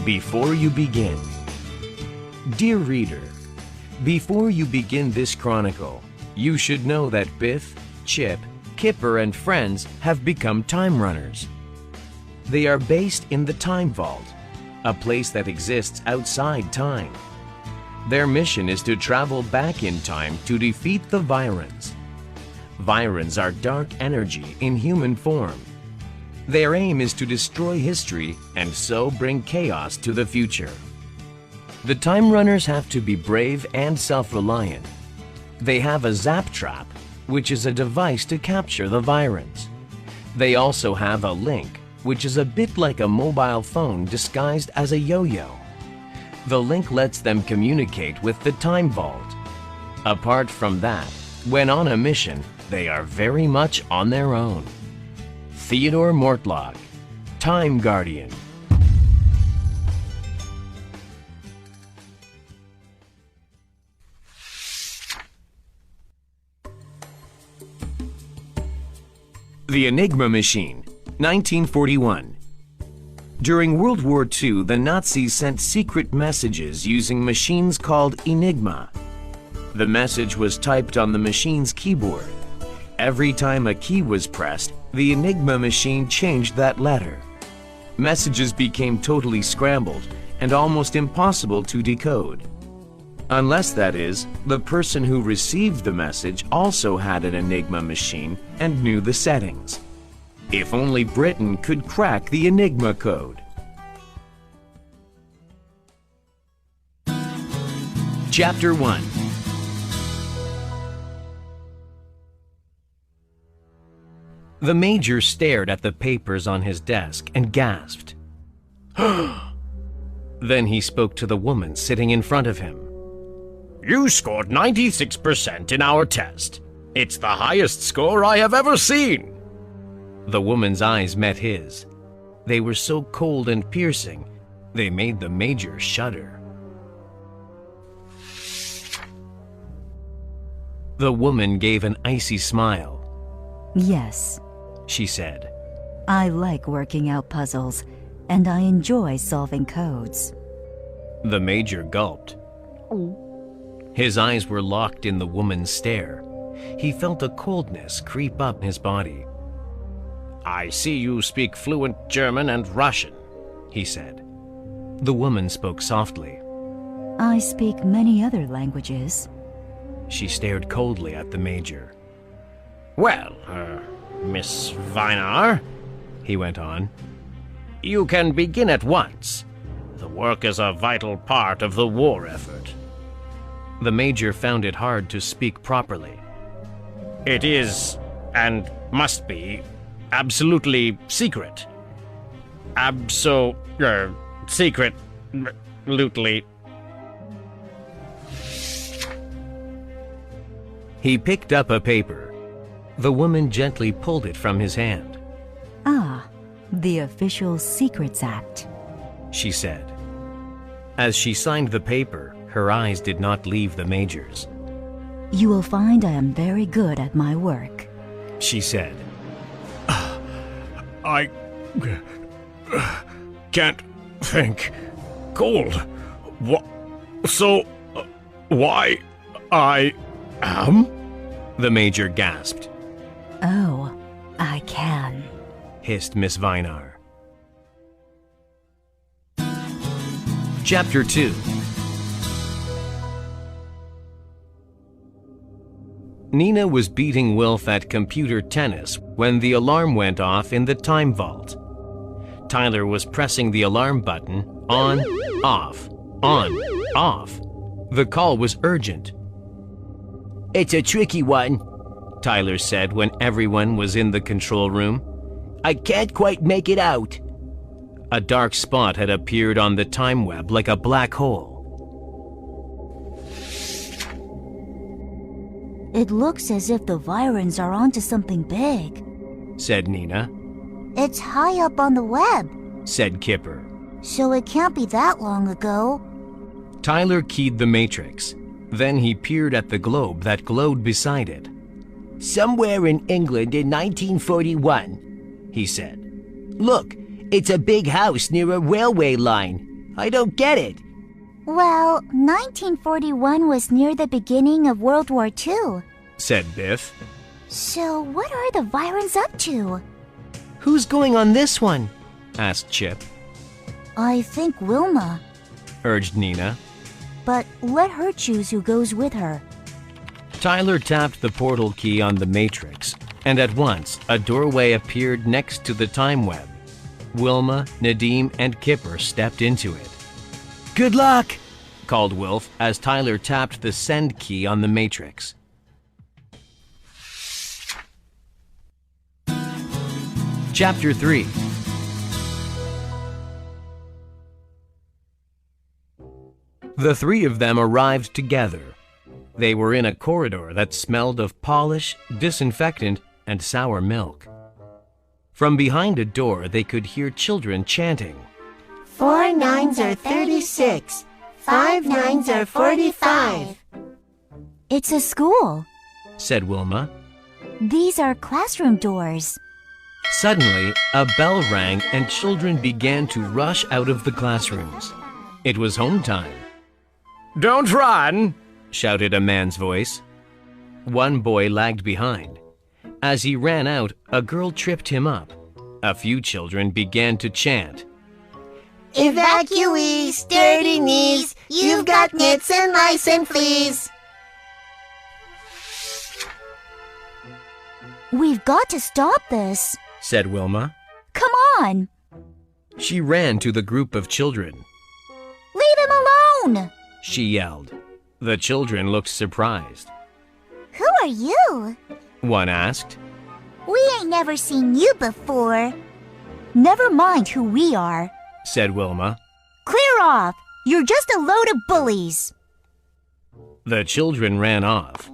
Before you begin. Dear reader, before you begin this chronicle, you should know that Biff, Chip, Kipper, and friends have become time runners. They are based in the Time Vault, a place that exists outside time. Their mission is to travel back in time to defeat the Vyrans. Vyrans are dark energy in human form. Their aim is to destroy history and so bring chaos to the future. The Time Runners have to be brave and self-reliant. They have a Zap Trap, which is a device to capture the Vyrans. They also have a Link, which is a bit like a mobile phone disguised as a yo-yo. The Link lets them communicate with the Time Vault. Apart from that, when on a mission, they are very much on their own. Theodore Mortlock, Time Guardian. The Enigma Machine, 1941. During World War II, the Nazis sent secret messages using machines called Enigma. The message was typed on the machine's keyboard. Every time a key was pressed, the Enigma machine changed that letter. Messages became totally scrambled and almost impossible to decode. Unless, that is, the person who received the message also had an Enigma machine and knew the settings. If only Britain could crack the Enigma code. Chapter 1. The Major stared at the papers on his desk and gasped. Then he spoke to the woman sitting in front of him. You scored 96% in our test. It's the highest score I have ever seen. The woman's eyes met his. They were so cold and piercing, they made the Major shudder. The woman gave an icy smile. Yes, she said. I like working out puzzles, and I enjoy solving codes. The Major gulped. His eyes were locked in the woman's stare. He felt a coldness creep up his body. I see you speak fluent German and Russian, he said. The woman spoke softly. I speak many other languages. She stared coldly at the Major. Well, Miss Weinar, he went on, you can begin at once. The work is a vital part of the war effort. The Major found it hard to speak properly. It is, and must be, absolutely secret. Secret-lutely. He picked up a paper. The woman gently pulled it from his hand. Ah, the Official Secrets Act, she said. As she signed the paper, her eyes did not leave the Major's. You will find I am very good at my work, she said. I can't think. Cold. Why I am? The Major gasped. Oh, I can, hissed Miss Weinar. Chapter 2. Nina was beating Wilf at computer tennis when the alarm went off in the Time Vault. Tyler was pressing the alarm button on, off, on, off. The call was urgent. It's a tricky one, Tyler said when everyone was in the control room. I can't quite make it out. A dark spot had appeared on the time web like a black hole. It looks as if the Vyrans are onto something big, said Nina. It's high up on the web, said Kipper. So it can't be that long ago. Tyler keyed the matrix. Then he peered at the globe that glowed beside it. Somewhere in England in 1941, he said. Look, it's a big house near a railway line. I don't get it. Well, 1941 was near the beginning of World War II. said Biff. So what are the Virons up to? Who's going on this one? asked Chip. I think Wilma. Urged Nina. But let her choose who goes with her. Tyler tapped the portal key on the matrix, and at once a doorway appeared next to the time web. Wilma, Nadim, and Kipper stepped into it. Good luck, called Wilf as Tyler tapped the send key on the matrix. Chapter 3. The three of them arrived together. They were in a corridor that smelled of polish, disinfectant, and sour milk. From behind a door, they could hear children chanting. 4 nines are 36. 5 nines are 45. It's a school. Said Wilma. These are classroom doors. Suddenly, a bell rang and children began to rush out of the classrooms. It was home time. Don't run! Shouted a man's voice. One boy lagged behind. As he ran out, a girl tripped him up. A few children began to chant. Evacuees, sturdy knees, you've got nits and lice and fleas. We've got to stop this. Said Wilma. Come on. She ran to the group of children. Leave him alone. She yelled. The children looked surprised. Who are you? One asked. We ain't never seen you before. Never mind who we are, said Wilma. Clear off. You're just a load of bullies. The children ran off.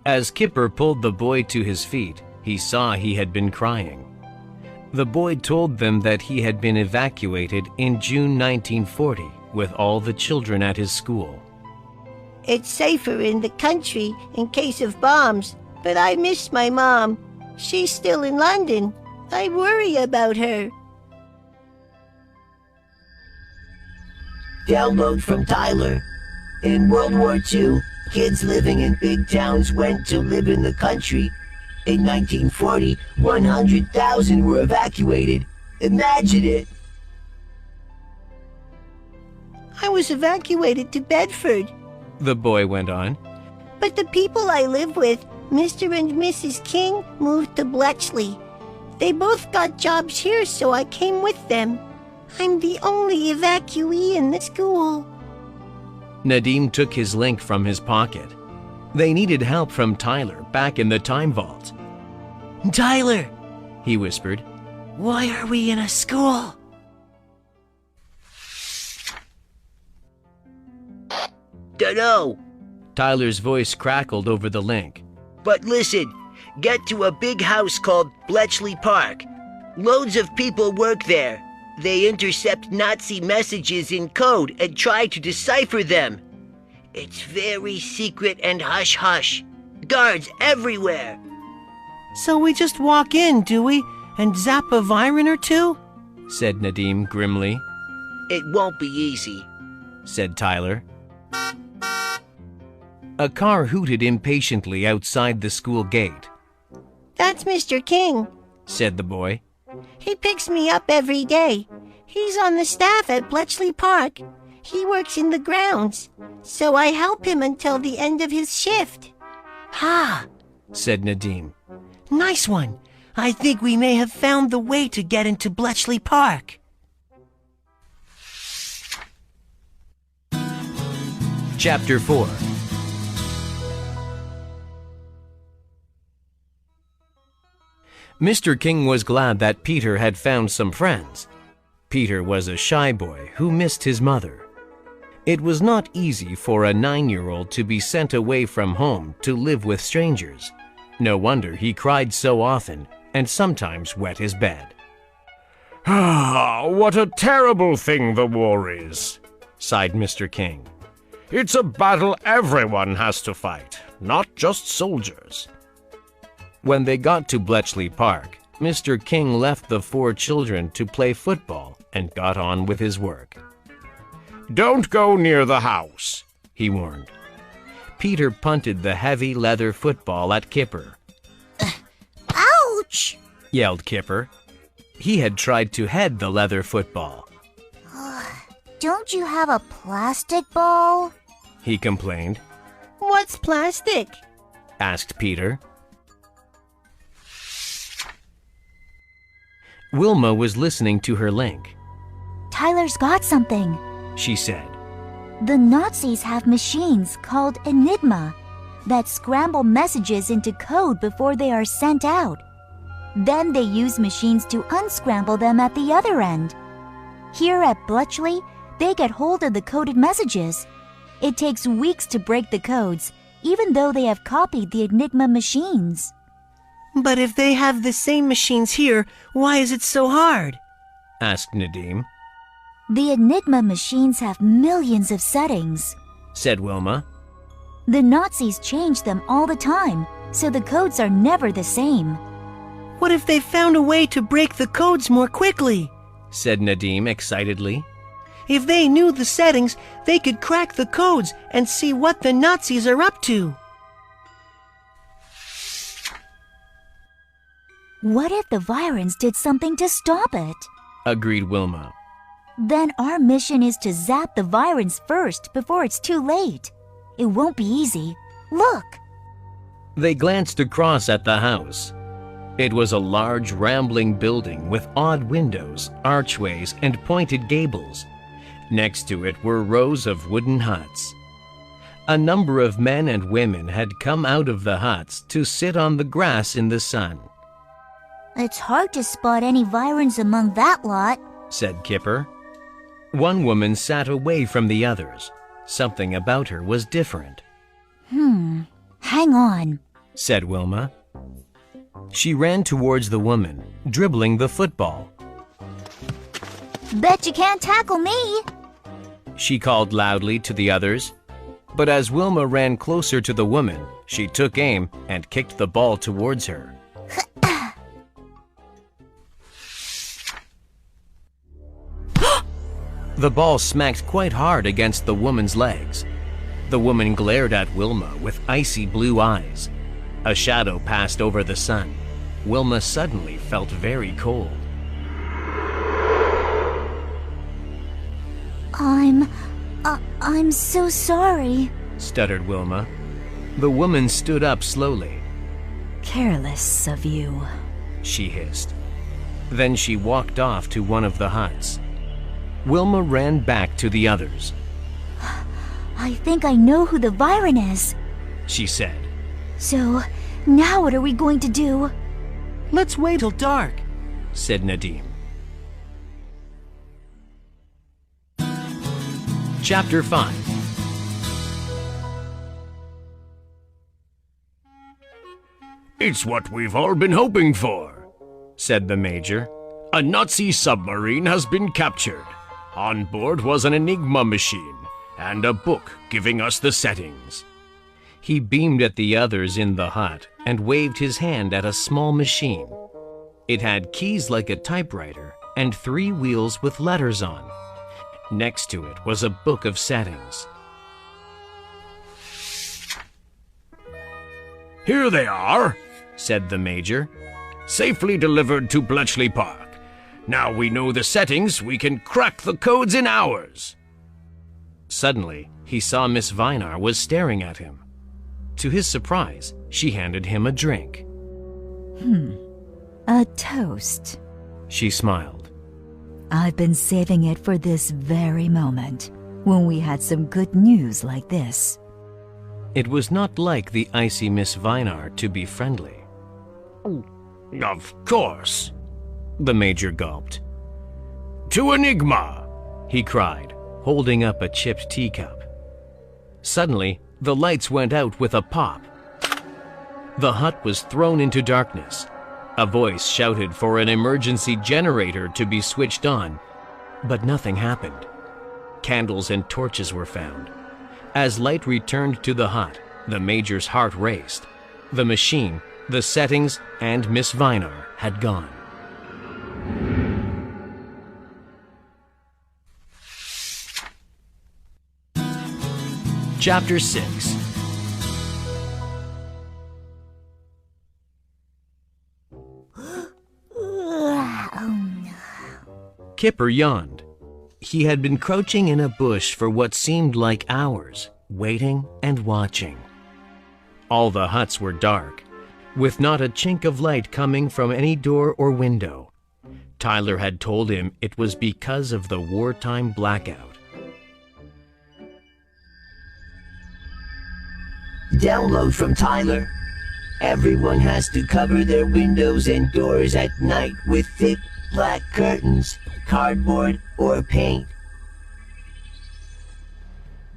As Kipper pulled the boy to his feet, he saw he had been crying. The boy told them that he had been evacuated in June 1940 with all the children at his school. It's safer in the country in case of bombs, but I miss my mom. She's still in London. I worry about her. Download from Tyler. In World War II, kids living in big towns went to live in the country. In 1940, 100,000 were evacuated. Imagine it. I was evacuated to Bedford. The boy went on. But the people I live with, Mr. and Mrs. King, moved to Bletchley. They both got jobs here, so I came with them. I'm the only evacuee in the school. Nadim took his link from his pocket. They needed help from Tyler back in the time vault. Tyler, he whispered. why are we in a school? Dunno. Tyler's voice crackled over the link. But listen, get to a big house called Bletchley Park. Loads of people work there. They intercept Nazi messages in code and try to decipher them. It's very secret and hush-hush. Guards everywhere. So we just walk in, do we? And zap a Viren or two? Said Nadim grimly. It won't be easy, said Tyler. A car hooted impatiently outside the school gate. That's Mr. King, said the boy. He picks me up every day. He's on the staff at Bletchley Park. He works in the grounds, so I help him until the end of his shift. Ha! said Nadim. Nice one. I think we may have found the way to get into Bletchley Park. Chapter 4. Mr. King was glad that Peter had found some friends. Peter was a shy boy who missed his mother. It was not easy for a 9-year-old to be sent away from home to live with strangers. No wonder he cried so often and sometimes wet his bed. Ah, what a terrible thing the war is, sighed Mr. King. It's a battle everyone has to fight, not just soldiers. When they got to Bletchley Park, Mr. King left the 4 children to play football and got on with his work. Don't go near the house, he warned. Peter punted the heavy leather football at Kipper. Ouch! Yelled Kipper. He had tried to head the leather football. Don't you have a plastic ball? He complained. What's plastic? Asked Peter. Wilma was listening to her link. Tyler's got something. She said. The Nazis have machines called Enigma that scramble messages into code before they are sent out. Then they use machines to unscramble them at the other end. Here at Bletchley, they get hold of the coded messages. It takes weeks to break the codes, even though they have copied the Enigma machines. But if they have the same machines here, why is it so hard? Asked Nadim. The Enigma machines have millions of settings, said Wilma. The Nazis change them all the time, so the codes are never the same. What if they found a way to break the codes more quickly? Said Nadim excitedly. If they knew the settings, they could crack the codes and see what the Nazis are up to. What if the Virans did something to stop it? Agreed Wilma. Then our mission is to zap the Virans first before it's too late. It won't be easy. Look! They glanced across at the house. It was a large, rambling building with odd windows, archways, and pointed gables. Next to it were rows of wooden huts. A number of men and women had come out of the huts to sit on the grass in the sun. It's hard to spot any Virans among that lot, said Kipper. One woman sat away from the others. Something about her was different. Hang on, said Wilma. She ran towards the woman, dribbling the football. Bet you can't tackle me. She called loudly to the others. But as Wilma ran closer to the woman, she took aim and kicked the ball towards her. The ball smacked quite hard against the woman's legs. The woman glared at Wilma with icy blue eyes. A shadow passed over the sun. Wilma suddenly felt very cold. I'm so sorry, stuttered Wilma. The woman stood up slowly. Careless of you, she hissed. Then she walked off to one of the huts. Wilma ran back to the others. I think I know who the Viran is, she said. So, now what are we going to do? Let's wait till dark, said Nadim. Chapter 5. It's what we've all been hoping for, said the Major. A Nazi submarine has been captured. On board was an Enigma machine and a book giving us the settings. He beamed at the others in the hut and waved his hand at a small machine. It had keys like a typewriter and 3 wheels with letters on. Next to it was a book of settings. Here they are, said the Major. Safely delivered to Bletchley Park. Now we know the settings, we can crack the codes in hours. Suddenly, he saw Miss Vinar was staring at him. To his surprise, she handed him a drink. A toast. She smiled. I've been saving it for this very moment, when we had some good news like this. It was not like the icy Miss Vinar to be friendly. Of course, the Major gulped. To Enigma, he cried, holding up a chipped teacup. Suddenly, the lights went out with a pop. The hut was thrown into darkness. A voice shouted for an emergency generator to be switched on, but nothing happened. Candles and torches were found. As light returned to the hut, the Major's heart raced. The machine, The settings and Miss Vinar had gone. Chapter 6. Kipper yawned. He had been crouching in a bush for what seemed like hours, waiting and watching. All the huts were dark, with not a chink of light coming from any door or window. Tyler had told him it was because of the wartime blackout. Download from Tyler. Everyone has to cover their windows and doors at night with thick black curtains, cardboard, or paint.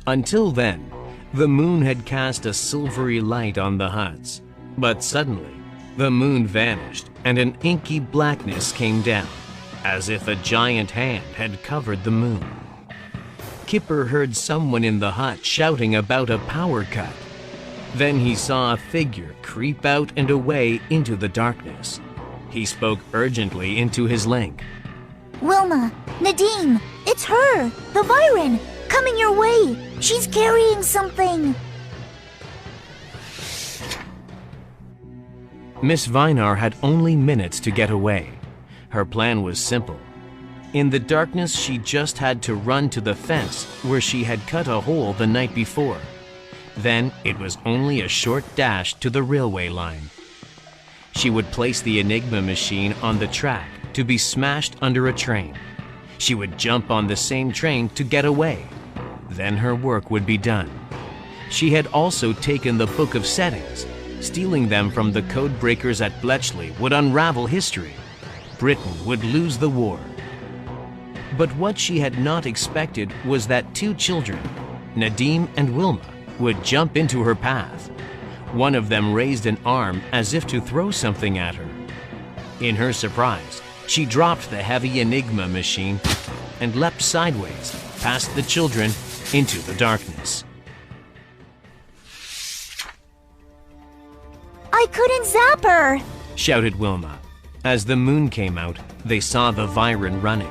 Until then, the moon had cast a silvery light on the huts. But suddenly, the moon vanished and an inky blackness came down, as if a giant hand had covered the moon. Kipper heard someone in the hut shouting about a power cut. Then he saw a figure creep out and away into the darkness. He spoke urgently into his link. Wilma, Nadim, it's her, the Viren, coming your way. She's carrying something. Miss Vinar had only minutes to get away. Her plan was simple. In the darkness, she just had to run to the fence where she had cut a hole the night before. Then it was only a short dash to the railway line. She would place the Enigma machine on the track to be smashed under a train. She would jump on the same train to get away. Then her work would be done. She had also taken the Book of Settings. Stealing them from the code breakers at Bletchley would unravel history. Britain would lose the war. But what she had not expected was that two children, Nadim and Wilma, would jump into her path. One of them raised an arm as if to throw something at her. In her surprise, she dropped the heavy Enigma machine and leapt sideways past the children into the darkness. I couldn't zap her, shouted Wilma. As the moon came out, they saw the Viren running.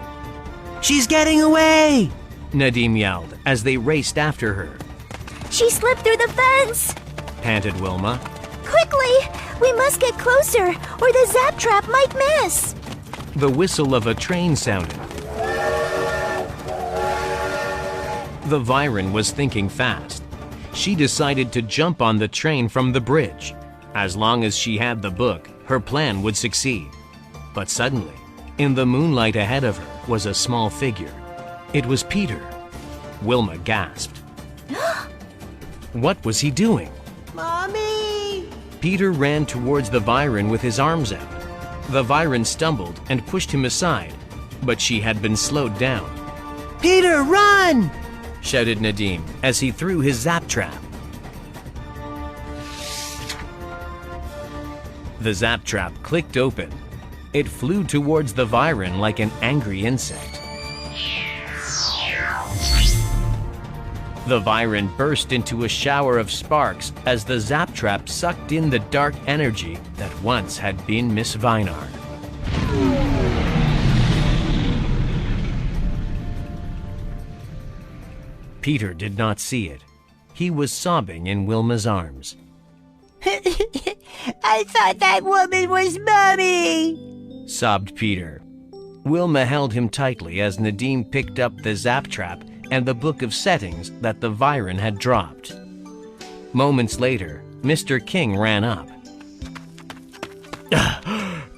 She's getting away! Nadim yelled as they raced after her. She slipped through the fence. Panted Wilma. Quickly, we must get closer or the zap trap might miss. The whistle of a train sounded. The Viren was thinking fast. She decided to jump on the train from the bridge. As long as she had the book, her plan would succeed. But suddenly, in the moonlight ahead of her was a small figure. It was Peter. Wilma gasped. What was he doing? Mommy! Peter ran towards the Viren with his arms out. The Viren stumbled and pushed him aside, but she had been slowed down. Peter, run! Shouted Nadim as he threw his zap trap. The zap trap clicked open. It flew towards the Viren like an angry insect. The Viren burst into a shower of sparks as the zap trap sucked in the dark energy that once had been Miss Vinar. Peter did not see it. He was sobbing in Wilma's arms. I thought that woman was Mommy! Sobbed Peter. Wilma held him tightly as Nadim picked up the zap trap and the Book of Settings that the Viren had dropped. Moments later, Mr. King ran up.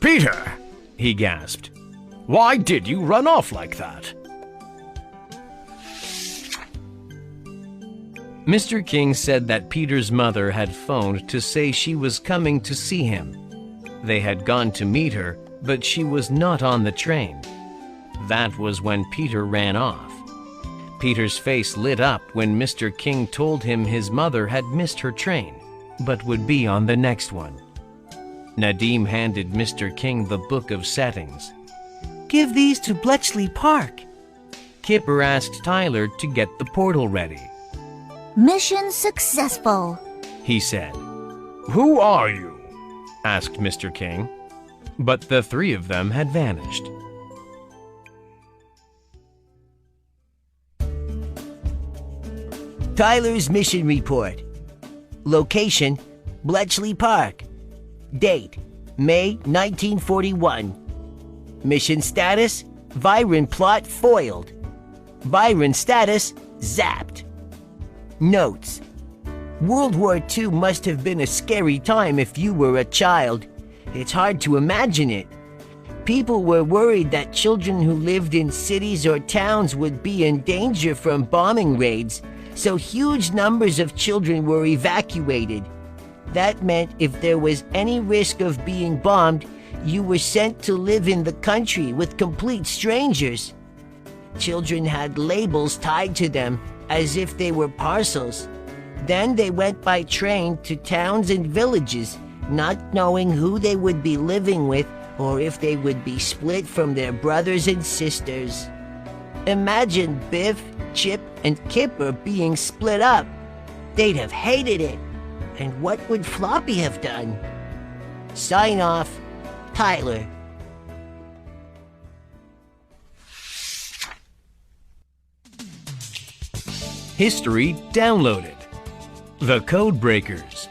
Peter, he gasped. why did you run off like that? Mr. King said that Peter's mother had phoned to say she was coming to see him. They had gone to meet her, but she was not on the train. That was when Peter ran off. Peter's face lit up when Mr. King told him his mother had missed her train, but would be on the next one. Nadim handed Mr. King the Book of Settings. Give these to Bletchley Park. Kipper asked Tyler to get the portal ready. Mission successful, He said. Who are you? asked Mr. King. But the three of them had vanished. Tyler's mission report. Location, Bletchley Park. Date, May 1941. Mission status, Byron plot foiled. Byron status, zapped. Notes. World War II must have been a scary time if you were a child. It's hard to imagine it. People were worried that children who lived in cities or towns would be in danger from bombing raids, so huge numbers of children were evacuated. That meant if there was any risk of being bombed, you were sent to live in the country with complete strangers. Children had labels tied to them as if they were parcels. Then they went by train to towns and villages, not knowing who they would be living with or if they would be split from their brothers and sisters. Imagine Biff, Chip, and Kipper being split up. They'd have hated it. And what would Floppy have done? Sign off, Tyler. History downloaded. The Code Breakers.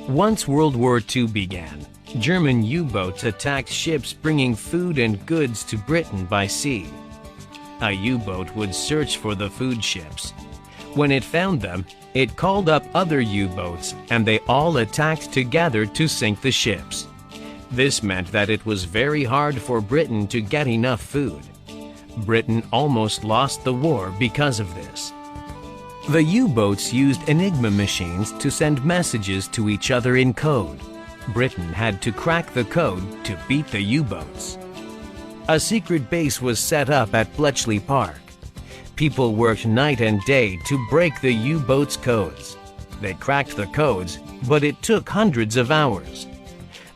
Once World War II began, German U-boats attacked ships bringing food and goods to Britain by sea. A U-boat would search for the food ships. When it found them, it called up other U-boats and they all attacked together to sink the ships. This meant that it was very hard for Britain to get enough food. Britain almost lost the war because of this. The U-boats used Enigma machines to send messages to each other in code. Britain had to crack the code to beat the U-boats. A secret base was set up at Bletchley Park. People worked night and day to break the U-boats' codes. They cracked the codes, but it took hundreds of hours.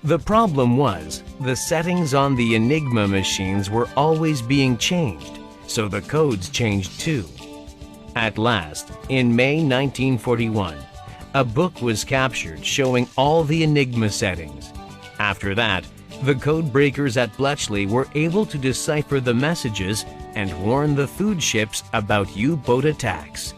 The problem was, the settings on the Enigma machines were always being changed, so the codes changed too. At last, in May 1941, a book was captured showing all the Enigma settings. After that, the code breakers at Bletchley were able to decipher the messages and warn the food ships about U-boat attacks.